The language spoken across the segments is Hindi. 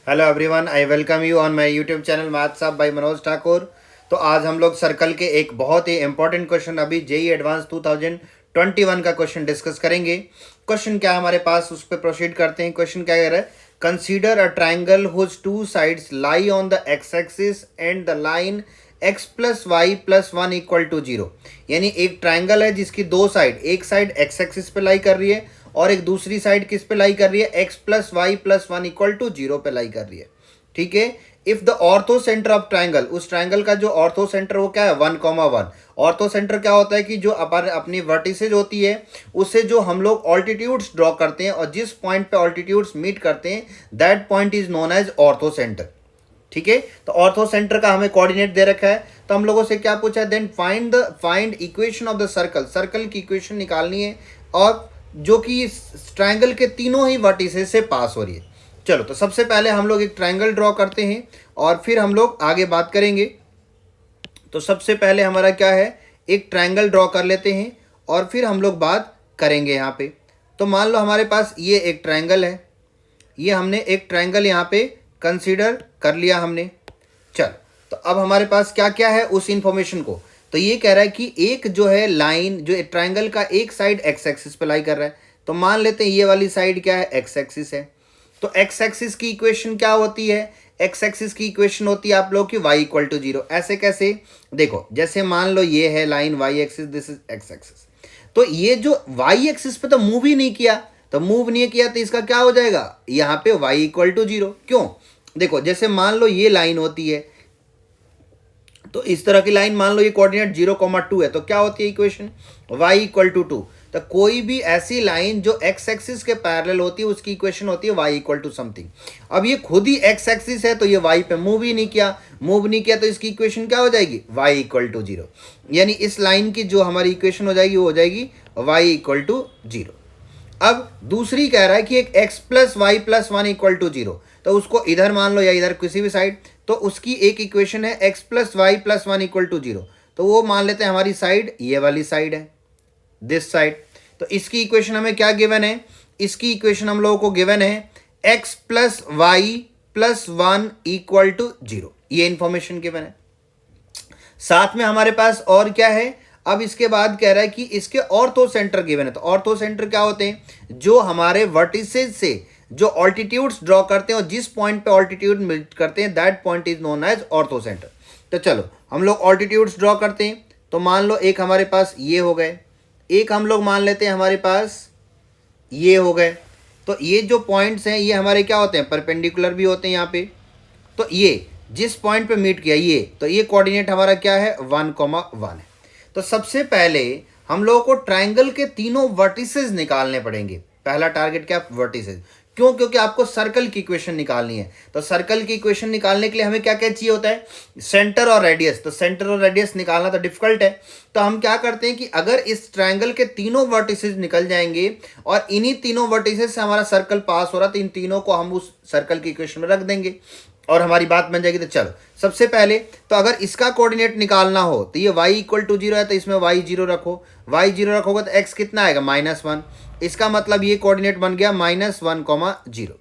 Hello everyone, I welcome you on my YouTube channel maths up by Manoj Thakur. तो आज हम लोग सर्कल के एक बहुत ही इंपॉर्टेंट क्वेश्चन अभी जेई एडवांस 2021 का क्वेश्चन डिस्कस करेंगे। क्वेश्चन क्या है हमारे पास, उस पर प्रोसीड करते हैं। क्वेश्चन क्या कह रहा है, consider a triangle whose two sides lie on the x axis and the line x plus y plus one equal to zero. यानी एक ट्राइंगल है जिसकी दो साइड, एक साइड एक्स एक्सिस पे लाई कर रही है और एक दूसरी साइड किस पे लाई कर रही है, x plus y plus one equal to zero पे लाई कर रही है। ठीक है। If the orthocentre of triangle, उस ट्राइंगल का जो ऑर्थो सेंटर वो क्या है, 1,1। ऑर्थो सेंटर क्या होता है कि जो अपनी वर्टिसेज होती है उससे जो हम लोग ऑल्टीट्यूड्स ड्रॉ करते हैं और जिस पॉइंट पे ऑल्टीट्यूड्स मीट करते हैं that point is known as orthocentre. ठीक है। तो ऑर्थो सेंटर का हमें कोऑर्डिनेट दे रखा है। तो हम लोगों से क्या पूछा है, then find equation of the circle. Circle की इक्वेशन निकालनी है और जो कि ट्राइंगल के तीनों ही वर्टिसेस से पास हो रही है। चलो, तो सबसे पहले हम लोग एक ट्राइंगल ड्रॉ करते हैं और फिर हम लोग आगे बात करेंगे। तो सबसे पहले हमारा क्या है, एक ट्राइंगल ड्रॉ कर लेते हैं और फिर हम लोग बात करेंगे यहाँ पे। तो मान लो हमारे पास ये एक ट्राइंगल है, ये हमने एक ट्राइंगल यहाँ पे कंसीडर कर लिया हमने। चल, तो अब हमारे पास क्या क्या है उस इंफॉर्मेशन को। तो ये कह रहा है कि एक जो है लाइन, जो ट्राइंगल का एक साइड एक्स एक्सिस पे लाई कर रहा है। तो मान लेते हैं ये वाली साइड क्या है, एक्स एक्सिस है। तो एक्स एक्सिस की इक्वेशन क्या होती है, एक्स एक्सिस की इक्वेशन होती है आप लोग की y इक्वल टू जीरो। ऐसे कैसे, देखो जैसे मान लो ये है line y axis, this is x axis. तो ये जो y एक्सिस पे तो मूव ही नहीं किया, तो मूव नहीं किया तो इसका क्या हो जाएगा, यहाँ पे y इक्वल टू जीरो। क्यों, देखो जैसे मान लो ये लाइन होती है, तो इस तरह की लाइन मान लो ये कोऑर्डिनेट 0,2 है, तो क्या होती है इक्वेशन, y इक्वल टू 2। तो कोई भी ऐसी लाइन जो x एक्सिस के पैरेलल होती है उसकी इक्वेशन होती है y इक्वल टू समथिंग। अब ये खुद ही x एक्सिस है तो ये y पे मूव ही नहीं किया, मूव नहीं किया तो इसकी इक्वेशन क्या हो जाएगी, y इक्वल टू जीरो। यानी इस लाइन की जो हमारी इक्वेशन हो जाएगी वो हो जाएगी y इक्वल टू जीरो। अब दूसरी कह रहा है कि एक x plus y plus one equal to zero, तो उसको इधर मान लो या इधर किसी भी साइड, तो उसकी एक इक्वेशन है x plus y plus one equal to zero. तो वो मान लेते हैं हमारी साइड ये वाली साइड है, दिस साइड। तो इसकी इक्वेशन हमें क्या गिवन है, इसकी इक्वेशन हम लोगों को गिवन है x plus y plus one equal to zero, ये इंफॉर्मेशन गिवन है। साथ में हमारे पास और क्या है, अब इसके बाद कह रहा है कि इसके ऑर्थो सेंटर गिवन है। तो ऑर्थो सेंटर क्या होते हैं, जो हमारे वर्टिसेज से जो ऑल्टीट्यूड्स ड्रॉ करते हैं और जिस पॉइंट पे ऑल्टीट्यूड मीट करते हैं that point is known as orthocentre. तो चलो हम लोग ऑल्टीट्यूड्स ड्रॉ करते हैं। तो मान लो एक हमारे पास ये हो गए, एक हम लोग मान लेते हैं हमारे पास ये हो गए। तो ये जो पॉइंट्स हैं ये हमारे क्या होते हैं, परपेंडिकुलर भी होते हैं यहाँ पे। तो ये जिस पॉइंट पे मीट किया ये, तो ये कोऑर्डिनेट हमारा क्या है, 1,1 है। तो सबसे पहले हम लोगों को ट्राइंगल के तीनों वर्टिसेस निकालने पड़ेंगे। पहला टारगेट क्या, वर्टिसेस। क्यों, क्योंकि आपको सर्कल की इक्वेशन निकालनी है। तो सर्कल की इक्वेशन निकालने के लिए हमें क्या क्या चाहिए होता है, सेंटर और रेडियस। तो सेंटर और रेडियस निकालना तो डिफिकल्ट है, तो हम क्या करते हैं कि अगर इस ट्राइंगल के तीनों वर्टिसेस निकल जाएंगे और इन्हीं तीनों वर्टिसेस से हमारा सर्कल पास हो रहा, तो इन तीनों को हम उस सर्कल की इक्वेशन में रख देंगे और हमारी बात बन जाएगी। तो चलो सबसे पहले तो अगर इसका कोऑर्डिनेट निकालना हो तो ये y इक्वल टू जीरो है, तो इसमें y जीरो रखो। y जीरो रखोगे तो x कितना आएगा, -1। इसका मतलब ये कोऑर्डिनेट बन गया -1,0।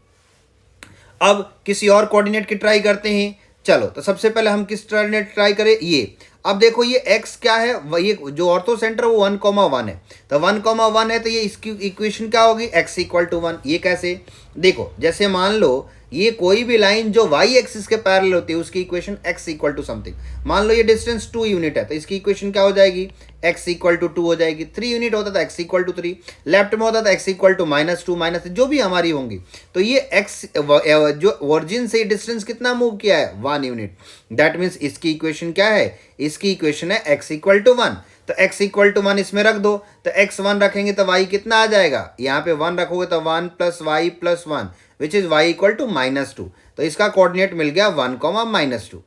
अब किसी और कोऑर्डिनेट की ट्राई करते हैं। चलो, तो सबसे पहले हम किस कोऑर्डिनेट ट्राई करें, ये। अब देखो ये x क्या है, ये जो ऑर्थो सेंटर वो 1,1 है। तो 1,1 है तो ये इसकी इक्वेशन क्या होगी, x इक्वल टू 1। ये कैसे, देखो जैसे मान लो ये कोई भी लाइन जो y एक्सिस के पैरेलल होती है उसकी equation x equal to something. मान लो ये डिस्टेंस 2 यूनिट है तो इसकी इक्वेशन क्या हो जाएगी, x इक्वल टू 2 हो जाएगी। 3 यूनिट होता था x इक्वल टू 3, लेफ्ट में होता था x इक्वल टू -2 जो भी हमारी होंगी। तो ये x जो ओरिजिन से डिस्टेंस कितना मूव किया है, 1 यूनिट। दैट मीन्स इसकी इक्वेशन क्या है, इसकी इक्वेशन है x इक्वल टू 1। तो x इक्वल टू 1 इसमें रख दो, तो x 1 रखेंगे तो y कितना आ जाएगा, यहाँ पे 1 रखोगे तो 1 plus y plus 1 which is y equal to -2। तो इसका कोऑर्डिनेट मिल गया 1,-2।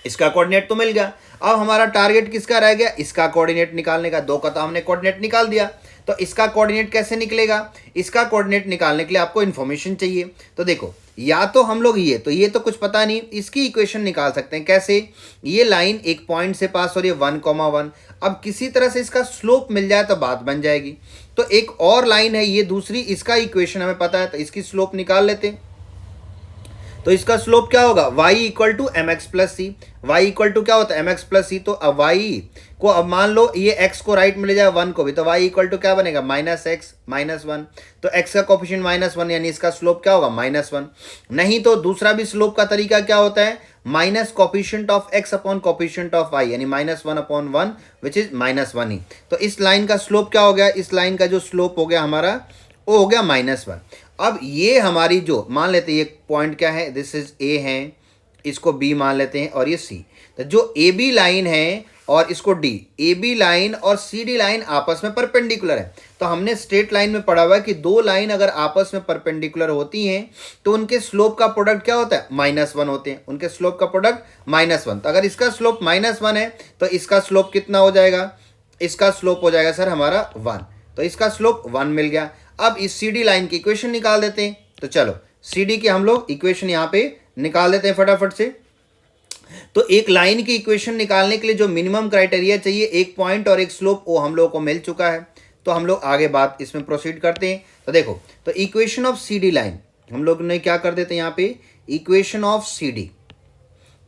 इसका कोऑर्डिनेट तो मिल गया। अब हमारा टारगेट किसका रह गया, इसका कोऑर्डिनेट निकालने का। 2 का तो हमने कोऑर्डिनेट निकाल दिया, तो इसका कोऑर्डिनेट कैसे निकलेगा, इसका कोऑर्डिनेट निकालने के लिए आपको इन्फॉर्मेशन चाहिए। तो देखो या तो हम लोग ये, तो ये तो कुछ पता नहीं, इसकी इक्वेशन निकाल सकते हैं। कैसे, ये लाइन एक पॉइंट से पास हो रही है 1,1। अब किसी तरह से इसका स्लोप मिल जाए तो बात बन जाएगी। तो एक और लाइन है ये दूसरी, इसका इक्वेशन हमें पता है तो इसकी स्लोप निकाल लेते हैं। तो इसका स्लोप क्या होगा, y equal to m x plus c. Y equal to क्या होता है, एम एक्स प्लस सी। तो अब y को, अब मान लो ये x को राइट में ले जाए 1 को भी, तो y इक्वल टू क्या बनेगा, माइनस एक्स माइनस 1। तो x का कोफिशिएंट -1 यानी इसका स्लोप क्या होगा, -1। नहीं तो दूसरा भी स्लोप का तरीका क्या होता है, minus coefficient of x upon coefficient of y, यानी -1 अपॉन 1 विच इज -1 ही। तो इस लाइन का स्लोप क्या हो गया, इस लाइन का जो स्लोप हो गया हमारा वो हो गया -1। अब ये हमारी जो मान लेते हैं, ये पॉइंट क्या है, दिस इज ए है, इसको बी मान लेते हैं और ये सी। तो जो ए बी लाइन है और इसको डी, ए बी लाइन और सी डी लाइन आपस में परपेंडिकुलर है। तो हमने स्ट्रेट लाइन में पढ़ा हुआ है कि दो लाइन अगर आपस में परपेंडिकुलर होती हैं तो उनके स्लोप का प्रोडक्ट क्या होता है, -1 होते हैं। उनके स्लोप का प्रोडक्ट -1। तो अगर इसका स्लोप -1 है तो इसका स्लोप कितना हो जाएगा, इसका स्लोप हो जाएगा सर हमारा 1। तो इसका स्लोप 1 मिल गया। अब इस सी डी लाइन की इक्वेशन निकाल देते हैं। तो चलो सी डी की हम लोग इक्वेशन यहाँ पे निकाल देते हैं फटाफट से। तो एक लाइन की इक्वेशन निकालने के लिए जो मिनिमम क्राइटेरिया चाहिए, एक पॉइंट और एक स्लोप, वो हम लोगों को मिल चुका है। तो हम लोग आगे बात इसमें प्रोसीड करते हैं। तो देखो, तो equation of C D line हम लोग ने क्या कर देते हैं यहाँ पे, इक्वेशन ऑफ सी डी।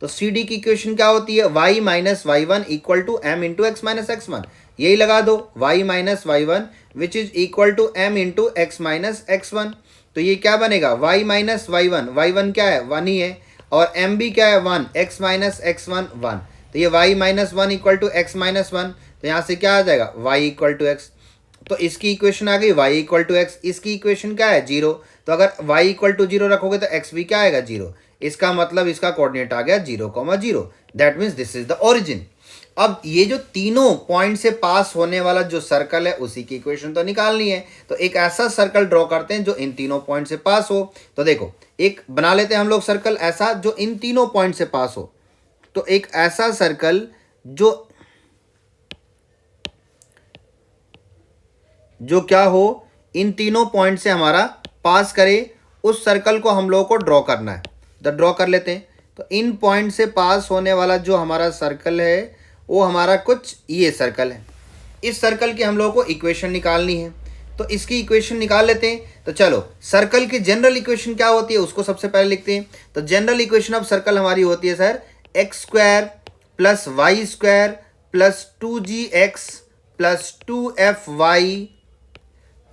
तो सी डी की इक्वेशन क्या होती है, y minus y one equal to m into x minus x one. यही लगा दो, y minus y one which is equal to m into x minus x one. तो ये क्या बनेगा, y माइनस वाई वन क्या है, 1 ही है, और m भी क्या है 1, x माइनस एक्स वन 1। तो ये y minus one equal to x minus 1। तो यहाँ से क्या आ जाएगा, y इक्वल टू एक्स। तो इसकी इक्वेशन आ गई y इक्वल टू एक्स। इसकी इक्वेशन क्या है, 0। तो अगर y इक्वल टू 0 रखोगे तो x भी क्या आएगा, 0। इसका मतलब इसका कोऑर्डिनेट आ गया 0,0। That means this is the origin. अब ये जो तीनों पॉइंट से पास होने वाला जो सर्कल है उसी की इक्वेशन तो निकालनी है। तो एक ऐसा सर्कल ड्रॉ करते हैं जो इन तीनों पॉइंट से पास हो। तो देखो, एक बना लेते हैं हम लोग सर्कल ऐसा जो इन तीनों पॉइंट से पास हो। तो एक ऐसा सर्कल जो क्या हो, इन तीनों पॉइंट से हमारा पास करे, उस सर्कल को हम लोगों को ड्रॉ करना है। तो ड्रॉ कर लेते हैं। तो इन पॉइंट से पास होने वाला जो हमारा सर्कल है वो हमारा कुछ ये सर्कल है। इस सर्कल की हम लोगों को इक्वेशन निकालनी है। तो इसकी इक्वेशन निकाल लेते हैं। तो चलो, सर्कल की जनरल इक्वेशन क्या होती है उसको सबसे पहले लिखते हैं। तो जनरल इक्वेशन ऑफ सर्कल हमारी होती है sir, x square plus y square plus 2gx plus 2fy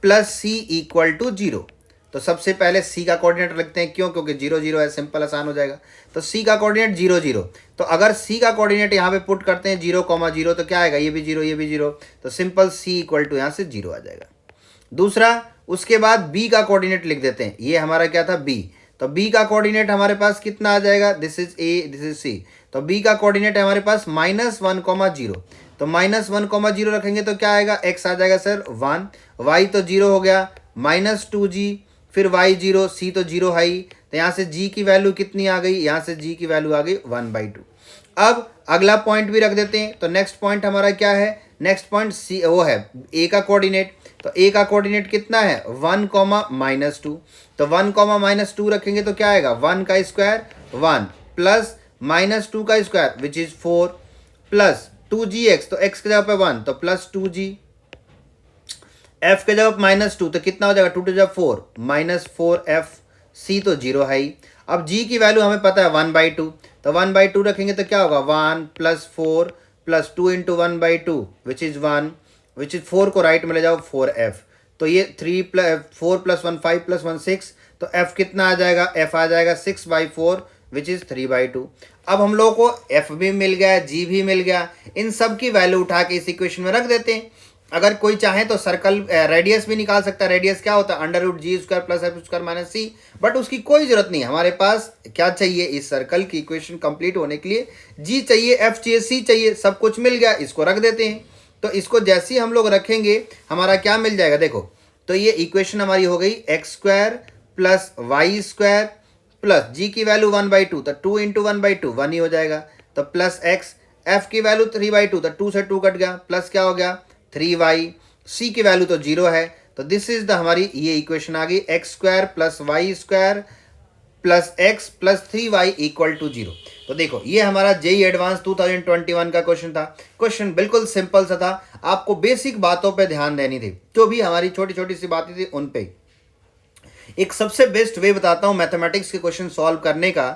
plus c equal to 0। तो सबसे पहले सी का कोऑर्डिनेट लिखते हैं, क्यों, क्योंकि 0 0 है, सिंपल आसान हो जाएगा। तो सी का कोऑर्डिनेट 0 0। तो अगर सी का कोऑर्डिनेट यहाँ पे पुट करते हैं 0,0, तो क्या आएगा, ये भी 0 ये भी 0। तो सिंपल सी इक्वल टू यहाँ से 0 आ जाएगा। दूसरा, उसके बाद बी का कोऑर्डिनेट लिख देते हैं। ये हमारा क्या था, बी। तो बी का कोऑर्डिनेट हमारे पास कितना आ जाएगा, this is A this is C. तो बी का कोऑर्डिनेट है हमारे पास -1,0। तो -1,0 रखेंगे तो क्या आएगा, x आ जाएगा सर 1, y तो 0 हो गया, -2g, फिर y 0, c तो 0 है ही। तो यहाँ से g की वैल्यू कितनी आ गई, यहाँ से g की वैल्यू आ गई 1/2। अब अगला पॉइंट भी रख देते हैं। तो नेक्स्ट पॉइंट हमारा क्या है, नेक्स्ट पॉइंट सी वो है a का कोऑर्डिनेट। तो a का कोऑर्डिनेट कितना है, 1, -2। तो 1, -2 रखेंगे तो क्या आएगा, 1 का स्क्वायर 1 प्लस -2 का square which is 4 plus 2gx। तो x के जगह पे 1 तो प्लस 2g, f के जगह -2 तो कितना हो जाएगा, 2 to 4 -4f, c तो 0 है ही। अब g की वैल्यू हमें पता है 1/2। तो 1/2 रखेंगे तो क्या होगा, 1 plus 4 plus 2 into 1/2 which is 1, which is 4 को राइट में ले जाओ 4f। तो ये 4 + 1 5 + 1 6। तो f कितना आ जाएगा, f आ जाएगा 6/4 विच इज 3/2। अब हम लोगों को f भी मिल गया, g भी मिल गया। इन सब की वैल्यू उठा के इस इक्वेशन में रख देते हैं। अगर कोई चाहे तो सर्कल रेडियस भी निकाल सकता है। रेडियस क्या होता है, √g² + f² - c। बट उसकी कोई जरूरत नहीं, हमारे पास क्या चाहिए, इस सर्कल की इक्वेशन कंप्लीट होने के लिए g चाहिए, f चाहिए, c चाहिए, सब कुछ मिल गया। इसको रख देते हैं। तो इसको जैसे ही हम लोग रखेंगे हमारा क्या मिल जाएगा, देखो। तो ये इक्वेशन हमारी हो गई x² + y² प्लस g की वैल्यू 1/2। तो 2 इंटू 1/2 1 ही हो जाएगा। तो प्लस x, f की वैल्यू 3/2 तो 2 से 2 कट गया, प्लस क्या हो गया 3y, c की वैल्यू तो 0 है। तो दिस इज द हमारी ये इक्वेशन आ गई, x² + y² plus x plus 3y equal to 0। तो देखो, ये हमारा जेई एडवांस 2021 का क्वेश्चन था। क्वेश्चन बिल्कुल सिंपल सा था, आपको बेसिक बातों पे ध्यान देनी थी, जो भी हमारी छोटी छोटी सी बातें थी उन पे। एक सबसे बेस्ट वे बताता हूं मैथमेटिक्स के क्वेश्चन सॉल्व करने का,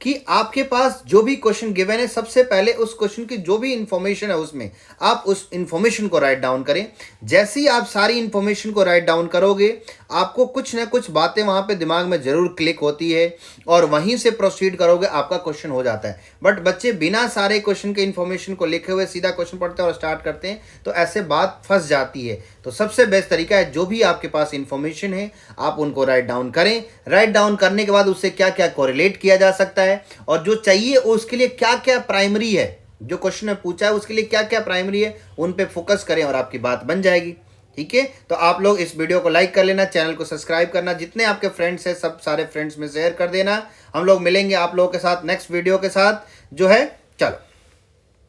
कि आपके पास जो भी क्वेश्चन गिवन है सबसे पहले उस क्वेश्चन की जो भी इंफॉर्मेशन है उसमें आप उस इंफॉर्मेशन को राइट डाउन करें। जैसे ही आप सारी इंफॉर्मेशन को राइट डाउन करोगे आपको कुछ ना कुछ बातें वहां पे दिमाग में जरूर क्लिक होती है और वहीं से प्रोसीड करोगे, आपका क्वेश्चन हो जाता है। बट बच्चे बिना सारे क्वेश्चन के इंफॉर्मेशन को लिखे हुए सीधा क्वेश्चन पढ़ते हैं और स्टार्ट करते हैं, तो ऐसे बात फंस जाती है। तो सबसे बेस्ट तरीका है जो भी आपके पास इंफॉर्मेशन है आप उनको राइट डाउन करें। राइट डाउन करने के बाद उससे क्या क्या कोरिलेट किया जा सकता है और जो चाहिए उसके लिए क्या क्या प्राइमरी है, जो क्वेश्चन में पूछा है उसके लिए क्या क्या प्राइमरी है, उन पे फोकस करें और आपकी बात बन जाएगी। ठीक है, तो आप लोग इस वीडियो को लाइक कर लेना, चैनल को सब्सक्राइब करना, जितने आपके फ्रेंड्स हैं सब सारे फ्रेंड्स में शेयर कर देना। हम लोग मिलेंगे आप लोगों के साथ नेक्स्ट वीडियो के साथ जो है। चलो।